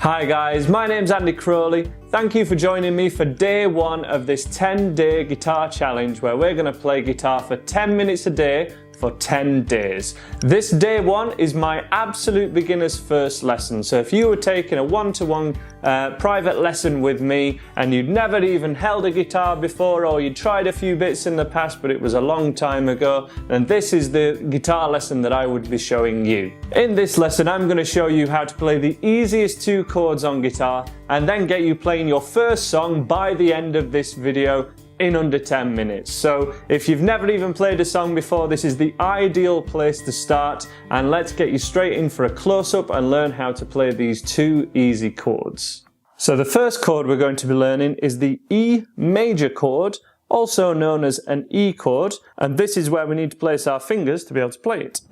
Hi guys, my name's Andy Crowley. Thank you for joining me for day one of this 10-day guitar challenge where we're going to play guitar for 10 minutes a day for 10 days. This day one is my absolute beginner's first lesson. So if you were taking a one-to-one private lesson with me and you'd never even held a guitar before, or you'd tried a few bits in the past but it was a long time ago, then this is the guitar lesson that I would be showing you. In this lesson I'm going to show you how to play the easiest two chords on guitar and then get you playing your first song by the end of this video in under 10 minutes. So if you've never even played a song before, this is the ideal place to start, and let's get you straight in for a close-up and learn how to play these two easy chords. So the first chord we're going to be learning is the E major chord, also known as an E chord, and this is where we need to place our fingers to be able to play it.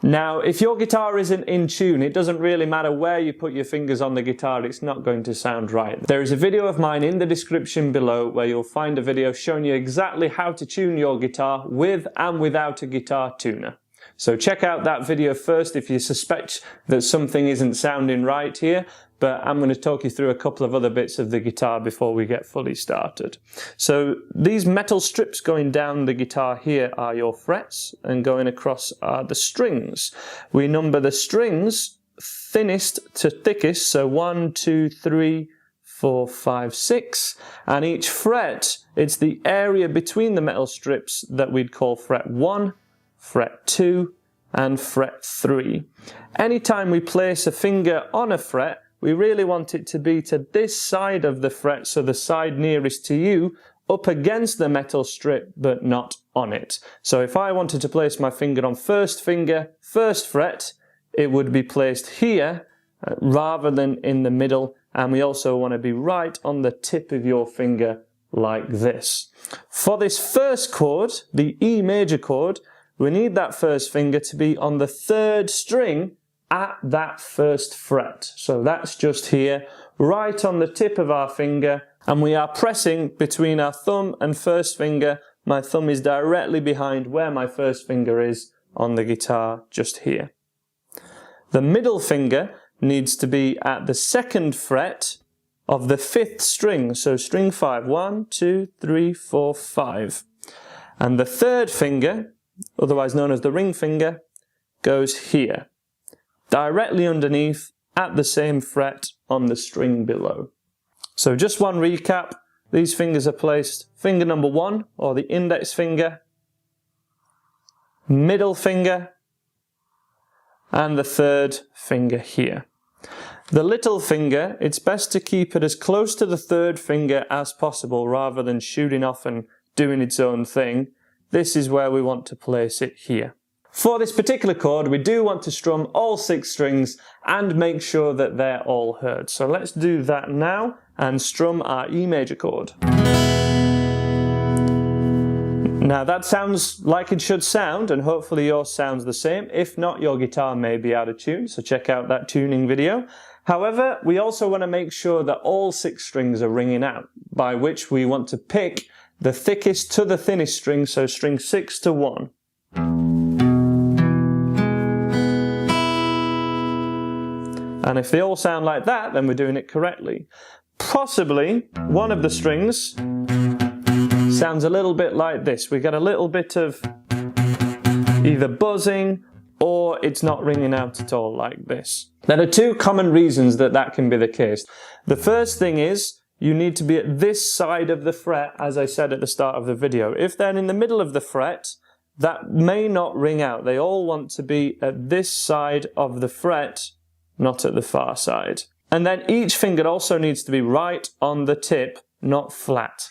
Now, if your guitar isn't in tune, it doesn't really matter where you put your fingers on the guitar, it's not going to sound right. There is a video of mine in the description below where you'll find a video showing you exactly how to tune your guitar with and without a guitar tuner. So check out that video first if you suspect that something isn't sounding right here, but I'm going to talk you through a couple of other bits of the guitar before we get fully started. So these metal strips going down the guitar here are your frets, and going across are the strings. We number the strings thinnest to thickest, so 1, 2, 3, 4, 5, 6, and each fret, it's the area between the metal strips that we'd call fret 1, fret 2, and fret 3. Anytime we place a finger on a fret, we really want it to be to this side of the fret, so the side nearest to you, up against the metal strip, but not on it. So if I wanted to place my finger on first finger, first fret, it would be placed here rather than in the middle, and we also want to be right on the tip of your finger like this. For this first chord, the E major chord, we need that first finger to be on the third string at that first fret. So that's just here, right on the tip of our finger, and we are pressing between our thumb and first finger. My thumb is directly behind where my first finger is on the guitar, just here. The middle finger needs to be at the second fret of the fifth string, so string 5, 1, 2, 3, 4, 5. And the third finger, otherwise known as the ring finger, goes here, directly underneath at the same fret on the string below. So just one recap, these fingers are placed finger number 1, or the index finger, middle finger, and the third finger here. The little finger, it's best to keep it as close to the third finger as possible rather than shooting off and doing its own thing. This is where we want to place it here. For this particular chord, we do want to strum all 6 strings and make sure that they're all heard. So let's do that now and strum our E major chord. Now that sounds like it should sound, and hopefully yours sounds the same. If not, your guitar may be out of tune, so check out that tuning video. However, we also want to make sure that all 6 strings are ringing out, by which we want to pick the thickest to the thinnest string, so string 6 to 1. And if they all sound like that, then we're doing it correctly. Possibly one of the strings sounds a little bit like this. We get a little bit of either buzzing or it's not ringing out at all like this. There are 2 common reasons that that can be the case. The first thing is you need to be at this side of the fret, as I said at the start of the video. If they're in the middle of the fret, that may not ring out. They all want to be at this side of the fret, not at the far side. And then each finger also needs to be right on the tip, not flat.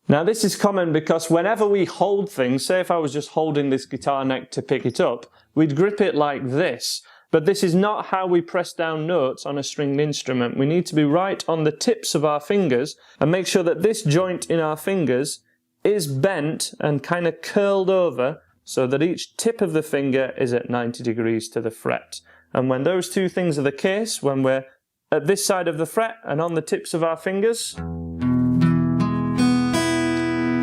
Now this is common because whenever we hold things, say if I was just holding this guitar neck to pick it up, we'd grip it like this. But this is not how we press down notes on a stringed instrument. We need to be right on the tips of our fingers and make sure that this joint in our fingers is bent and kind of curled over so that each tip of the finger is at 90 degrees to the fret. And when those 2 things are the case, when we're at this side of the fret and on the tips of our fingers,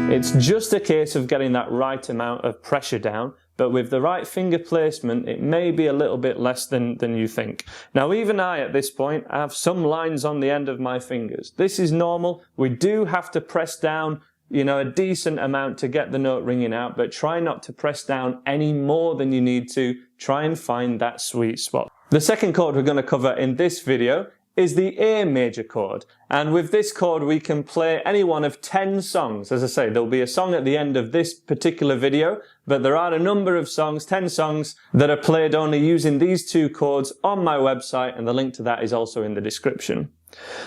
it's just a case of getting that right amount of pressure down but with the right finger placement, it may be a little bit less than you think. Now, even I, at this point, have some lines on the end of my fingers. This is normal. We do have to press down, you know, a decent amount to get the note ringing out, but try not to press down any more than you need to. Try and find that sweet spot. The second chord we're going to cover in this video is the A major chord. And with this chord, we can play any one of 10 songs. As I say, there'll be a song at the end of this particular video, but there are a number of songs, 10 songs, that are played only using these two chords on my website, and the link to that is also in the description.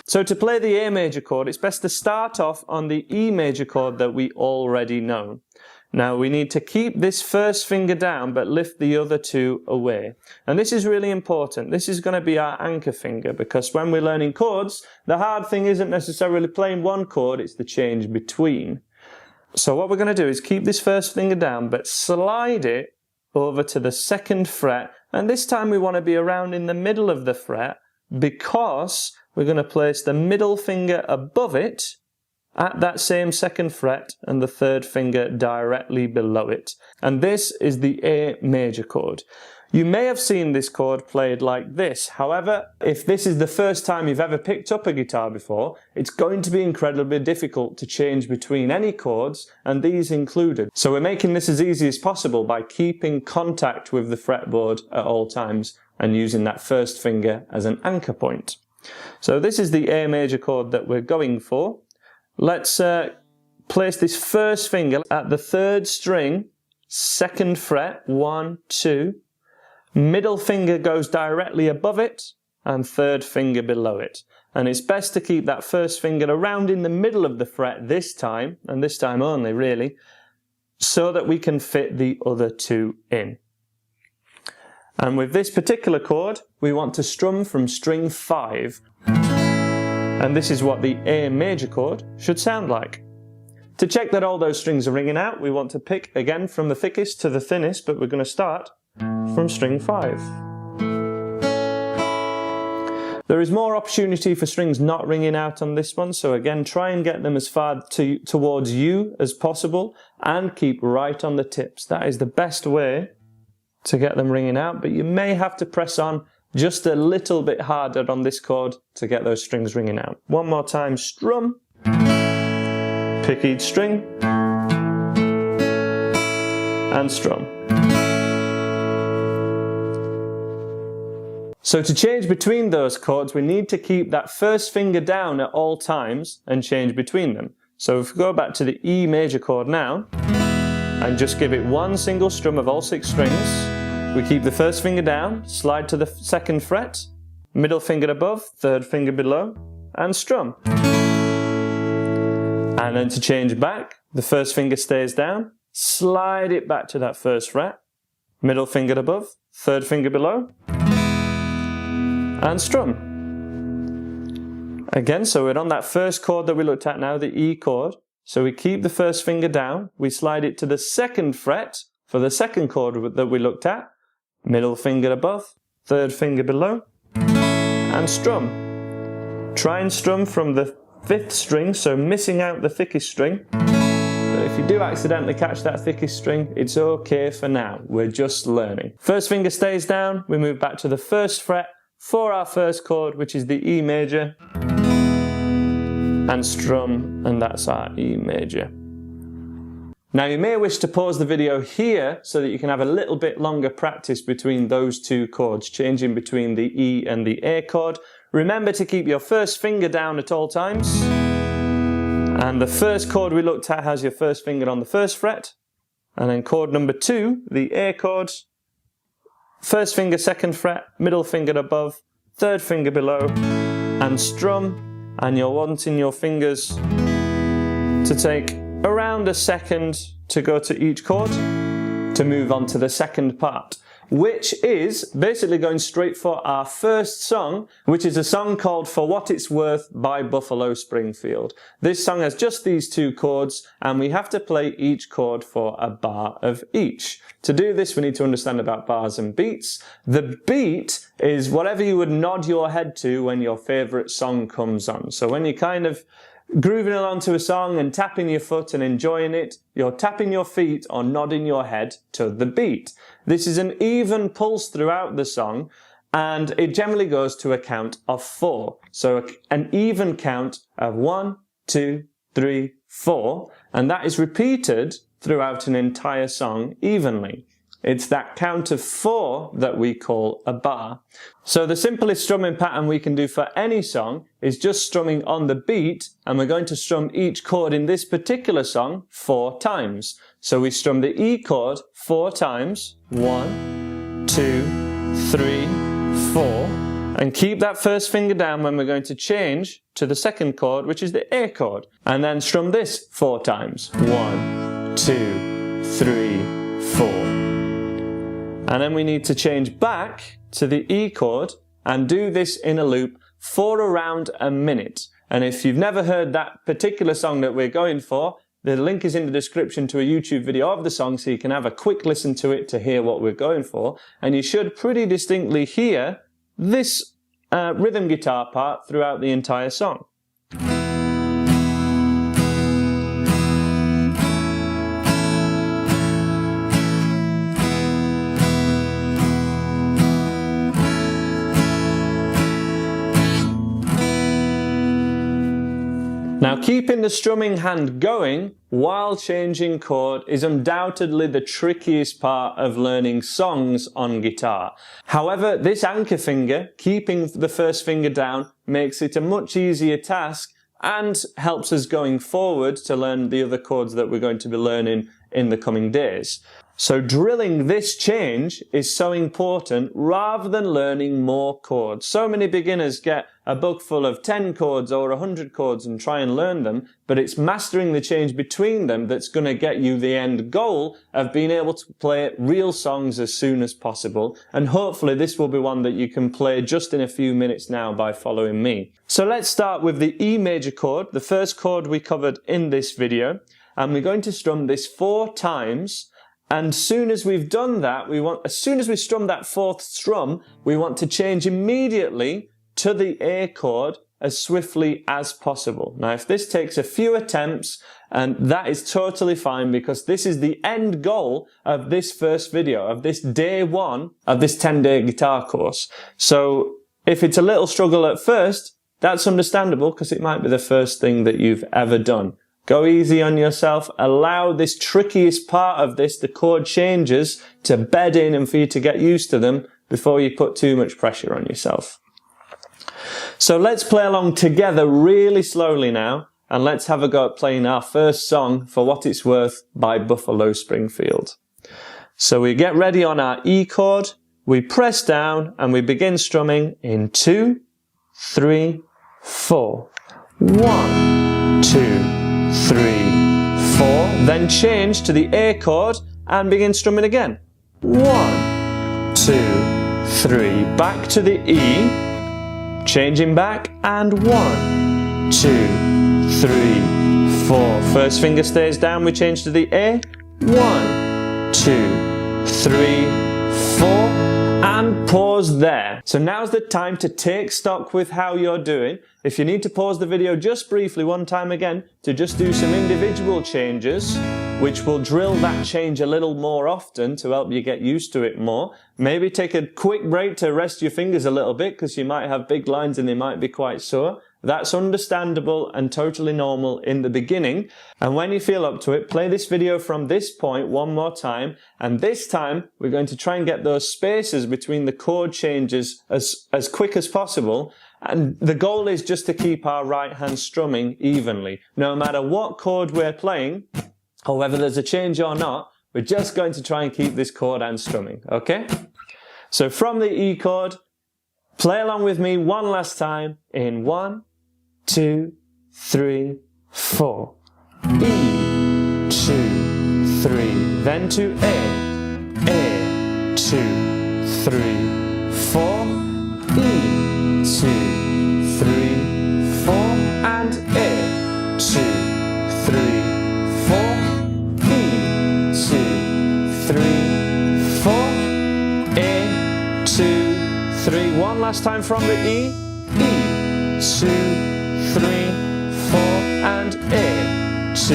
So to play the A major chord, it's best to start off on the E major chord that we already know. Now we need to keep this first finger down but lift the other two away. And this is really important. This is going to be our anchor finger, because when we're learning chords, the hard thing isn't necessarily playing one chord, it's the change between. So what we're going to do is keep this first finger down but slide it over to the second fret, and this time we want to be around in the middle of the fret, because we're going to place the middle finger above it at that same second fret and the third finger directly below it. And this is the A major chord. You may have seen this chord played like this. However, if this is the first time you've ever picked up a guitar before, it's going to be incredibly difficult to change between any chords, and these included. So we're making this as easy as possible by keeping contact with the fretboard at all times and using that first finger as an anchor point. So this is the A major chord that we're going for. Let's place this first finger at the third string, second fret, 1, 2. Middle finger goes directly above it, and third finger below it. And it's best to keep that first finger around in the middle of the fret this time, and this time only really, so that we can fit the other two in. And with this particular chord, we want to strum from string 5. And this is what the A major chord should sound like. To check that all those strings are ringing out, we want to pick again from the thickest to the thinnest, but we're going to start from string 5. There is more opportunity for strings not ringing out on this one, so again, try and get them as far towards you as possible and keep right on the tips. That is the best way to get them ringing out, but you may have to press on just a little bit harder on this chord to get those strings ringing out. One more time, strum, pick each string, and strum. So to change between those chords, we need to keep that first finger down at all times and change between them. So if we go back to the E major chord now, and just give it one single strum of all 6 strings, we keep the first finger down, slide to the second fret, middle finger above, third finger below, and strum. And then to change back, the first finger stays down, slide it back to that first fret, middle finger above, third finger below, and strum. Again, so we're on that first chord that we looked at now, the E chord. So we keep the first finger down, we slide it to the second fret for the second chord that we looked at, middle finger above, third finger below, and strum. Try and strum from the 5th string, so missing out the thickest string. But if you do accidentally catch that thickest string, it's okay for now. We're just learning. First finger stays down, we move back to the 1st fret for our first chord, which is the E major, and strum, and that's our E major. Now you may wish to pause the video here so that you can have a little bit longer practice between those two chords, changing between the E and the A chord. Remember to keep your first finger down at all times. And the first chord we looked at has your first finger on the 1st fret. And then chord number 2, the A chord, first finger 2nd fret, middle finger above, third finger below, and strum. And you're wanting your fingers to take around a second to go to each chord to move on to the second part, which is basically going straight for our first song, which is a song called For What It's Worth by Buffalo Springfield. This song has just these 2 chords, and we have to play each chord for a bar of each. To do this, we need to understand about bars and beats. The beat is whatever you would nod your head to when your favorite song comes on. So when you kind of grooving along to a song and tapping your foot and enjoying it, you're tapping your feet or nodding your head to the beat. This is an even pulse throughout the song, and it generally goes to a count of 4. So an even count of 1, 2, 3, 4, and that is repeated throughout an entire song evenly. It's that count of 4 that we call a bar. So the simplest strumming pattern we can do for any song is just strumming on the beat, and we're going to strum each chord in this particular song 4 times. So we strum the E chord 4 times, 1, 2, 3, 4, and keep that first finger down when we're going to change to the second chord, which is the A chord, and then strum this 4 times, 1, 2, 3, 4. And then we need to change back to the E chord and do this in a loop for around a minute. And if you've never heard that particular song that we're going for, the link is in the description to a YouTube video of the song so you can have a quick listen to it to hear what we're going for. And you should pretty distinctly hear this rhythm guitar part throughout the entire song. Now, keeping the strumming hand going while changing chord is undoubtedly the trickiest part of learning songs on guitar. However, this anchor finger, keeping the first finger down, makes it a much easier task and helps us going forward to learn the other chords that we're going to be learning in the coming days. So drilling this change is so important rather than learning more chords. So many beginners get a book full of 10 chords or 100 chords and try and learn them, but it's mastering the change between them that's going to get you the end goal of being able to play real songs as soon as possible. And hopefully this will be one that you can play just in a few minutes now by following me. So let's start with the E major chord, the first chord we covered in this video, and we're going to strum this 4 times. And as soon as we've done that, as soon as we strum that 4th strum, we want to change immediately to the A chord as swiftly as possible. Now, if this takes a few attempts, and that is totally fine because this is the end goal of this first video, of this day 1 of this 10-day guitar course. So if it's a little struggle at first, that's understandable because it might be the first thing that you've ever done. Go easy on yourself, allow this trickiest part of this, the chord changes, to bed in and for you to get used to them before you put too much pressure on yourself. So let's play along together really slowly now, and let's have a go at playing our first song, For What It's Worth by Buffalo Springfield. So we get ready on our E chord, we press down and we begin strumming in 2, 3, 4. 1, 2, 3, 4, then change to the A chord and begin strumming again. 1, 2, 3, back to the E, changing back, and 1, 2, 3, 4. First finger stays down, we change to the A. 1, 2, 3, 4. And pause there. So now's the time to take stock with how you're doing. If you need to pause the video just briefly one time again to just do some individual changes, which will drill that change a little more often to help you get used to it more. Maybe take a quick break to rest your fingers a little bit because you might have big lines and they might be quite sore. That's understandable and totally normal in the beginning. And when you feel up to it, play this video from this point one more time. And this time, we're going to try and get those spaces between the chord changes as quick as possible. And the goal is just to keep our right hand strumming evenly. No matter what chord we're playing, or whether there's a change or not, we're just going to try and keep this chord hand strumming, okay? So from the E chord, play along with me one last time in 1, 2, 3, 4. E, 2, 3, then to A, 2, 3, 4, E, 2, 3, 4, and A, 2, 3, 4, E, 2, 3, 4, A, 2, 3. One last time from the E, 2, 3, 4 and A, 2,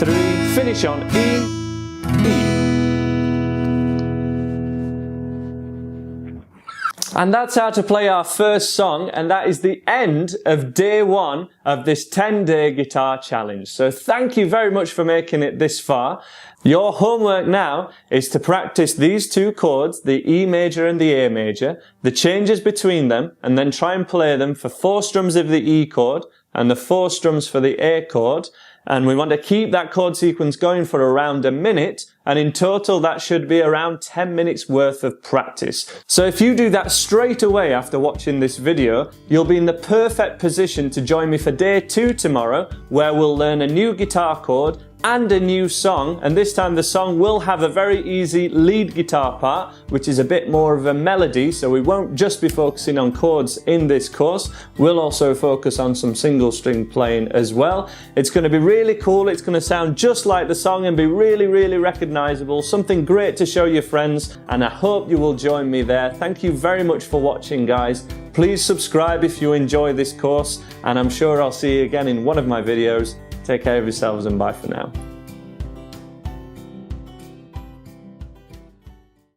3, finish on E, E. And that's how to play our first song, and that is the end of day 1 of this 10-day guitar challenge. So thank you very much for making it this far. Your homework now is to practice these 2 chords, the E major and the A major, the changes between them, and then try and play them for 4 strums of the E chord and the 4 strums for the A chord. And we want to keep that chord sequence going for around a minute, and in total that should be around 10 minutes worth of practice. So if you do that straight away after watching this video, you'll be in the perfect position to join me for day 2 tomorrow, where we'll learn a new guitar chord and a new song, and this time the song will have a very easy lead guitar part, which is a bit more of a melody, so we won't just be focusing on chords in this course, we'll also focus on some single string playing as well. It's going to be really cool, it's going to sound just like the song and be really, really recognizable, something great to show your friends, and I hope you will join me there. Thank you very much for watching, guys. Please subscribe if you enjoy this course, and I'm sure I'll see you again in one of my videos. Take care of yourselves and bye for now.